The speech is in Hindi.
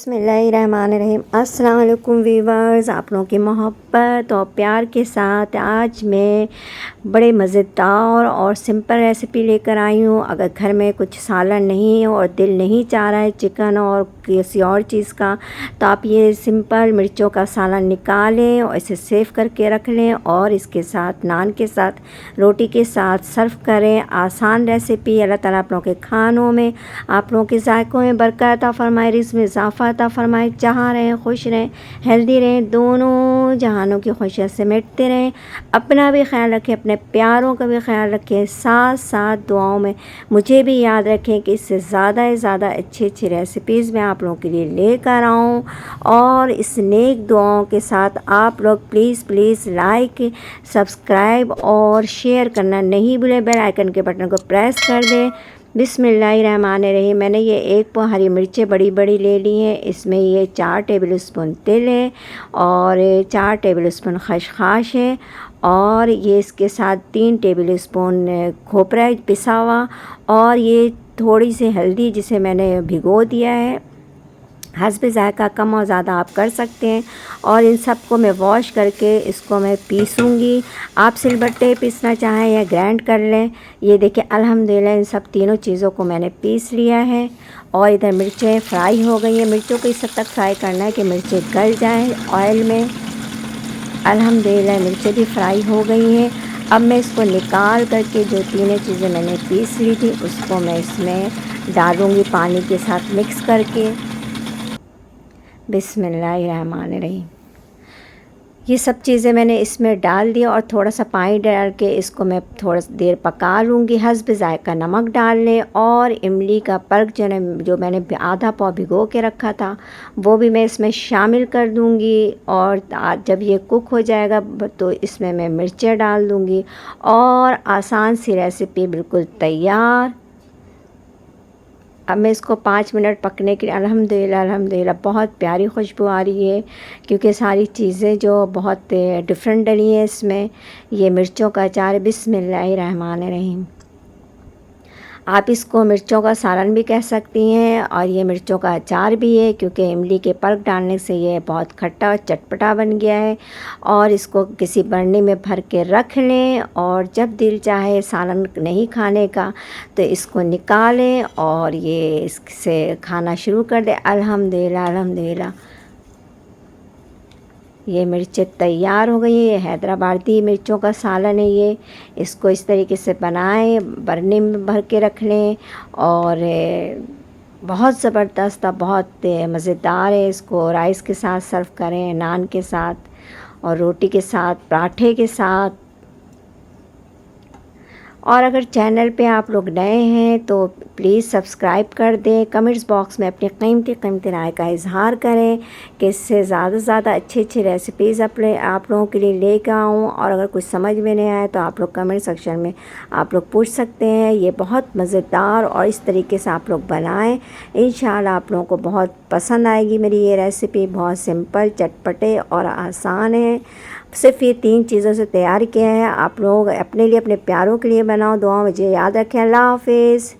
बिस्मिल्लाहिर्रहमानिर्रहीम। अस्सलाम वालेकुम वीवर्स, आप लोगों की मोहब्बत और प्यार के साथ आज मैं बड़े मज़ेदार और सिंपल रेसिपी लेकर आई हूँ। अगर घर में कुछ सालन नहीं है और दिल नहीं चाह रहा है चिकन और किसी और चीज़ का, तो आप ये सिंपल मिर्चों का सालन निकालें और इसे सेव करके रख लें और इसके साथ नान के साथ, रोटी के साथ सर्व करें। आसान रेसिपी। अल्लाह ताला आप लोगों के खानों में, आप लोगों के जायकों में बरकत अता फरमाए, रिज़्क़ में इज़ाफ़ा अता फरमाए। जहाँ रहें खुश रहें, हेल्दी रहें, दोनों जहानों की खुशियाँ समेटते रहें। अपना भी ख्याल रखें, अपने प्यारों का भी ख्याल रखें, साथ साथ दुआओं में मुझे भी याद रखें कि इससे ज़्यादा से ज़्यादा अच्छी अच्छी रेसिपीज़ मैं आप लोगों के लिए लेकर आऊँ। और इस नेक दुआओं के साथ आप लोग प्लीज़ लाइक, सब्सक्राइब और शेयर करना नहीं भूलें। बेल आइकन के बटन को प्रेस कर दें। बिस्मिल्लाहिर्रहमानिर्रहीम। मैंने ये एक पौ हरी मिर्चें बड़ी बड़ी ले ली हैं। इसमें ये 4 टेबल स्पून तिल है और 4 टेबल स्पून खसखस है और ये इसके साथ 3 टेबल स्पून खोपरा है पिसा हुआ और ये थोड़ी सी हल्दी जिसे मैंने भिगो दिया है। हस्ब ज़ायक़ा कम और ज़्यादा आप कर सकते हैं। और इन सब को मैं वॉश करके इसको मैं पीसूँगी। आप सिलबट्टे पीसना चाहें या ग्राइंड कर लें। ये देखिए अल्हम्दुलिल्लाह इन सब तीनों चीज़ों को मैंने पीस लिया है। और इधर मिर्चें फ्राई हो गई हैं। मिर्चों को इस हद तक फ्राई करना है कि मिर्चें गल जाएँ ऑयल में। अल्हम्दुलिल्लाह मिर्चें भी फ्राई हो गई हैं। अब मैं इसको निकाल करके जो तीनों चीज़ें मैंने पीस ली थी उसको मैं इसमें डालूँगी पानी के साथ मिक्स करके। बिस्मिल्लाहिर्रहमानिर्रहीम। ये सब चीज़ें मैंने इसमें डाल दिया और थोड़ा सा पानी डाल के इसको मैं थोड़ा सा देर पका लूँगी। हस्ब ज़ायक़ा नमक डाल लें और इमली का पल्प जो मैंने आधा पाव भिगो के रखा था वो भी मैं इसमें शामिल कर दूँगी। और जब ये कुक हो जाएगा तो इसमें मैं मिर्चें डाल दूँगी और आसान सी रेसिपी बिल्कुल तैयार। अब मैं इसको 5 मिनट पकने के लिए अल्हम्दुलिल्लाह बहुत प्यारी खुशबू आ रही है क्योंकि सारी चीज़ें जो बहुत डिफरेंट डली हैं इसमें। ये मिर्चों का अचार है। बिस्मिल्लाहिर्रहमानिर्रहीम। आप इसको मिर्चों का सालन भी कह सकती हैं और ये मिर्चों का अचार भी है क्योंकि इमली के पल्प डालने से ये बहुत खट्टा और चटपटा बन गया है। और इसको किसी बर्नी में भर के रख लें और जब दिल चाहे सालन नहीं खाने का तो इसको निकालें और ये इससे खाना शुरू कर दें। अल्हम्दुलिल्लाह ये मिर्चें तैयार हो गई हैं। ये हैदराबादी मिर्चों का सालन है। ये इसको इस तरीके से बनाएं, बर्नी में भर के रख लें और बहुत ज़बरदस्त, बहुत मज़ेदार है। इसको राइस के साथ सर्व करें, नान के साथ और रोटी के साथ, पराठे के साथ। और अगर चैनल पे आप लोग नए हैं तो प्लीज़ सब्सक्राइब कर दें। कमेंट्स बॉक्स में अपनी कीमती राय का इज़हार करें कि इससे ज़्यादा से ज़्यादा अच्छी रेसिपीज़ आप लोगों के लिए लेकर आऊँ। और अगर कुछ समझ में नहीं आए तो आप लोग कमेंट सेक्शन में आप लोग पूछ सकते हैं। ये बहुत मज़ेदार और इस तरीके से आप लोग बनाएँ, इंशाल्लाह आप लोगों को बहुत पसंद आएगी मेरी ये रेसिपी। बहुत सिंपल, चटपटे और आसान है। सिर्फ ये 3 चीज़ों से तैयार किया है। आप लोग अपने लिए, अपने प्यारों के लिए बनाओ। दुआ मुझे याद रखें। अल्लाह हाफ़िज़।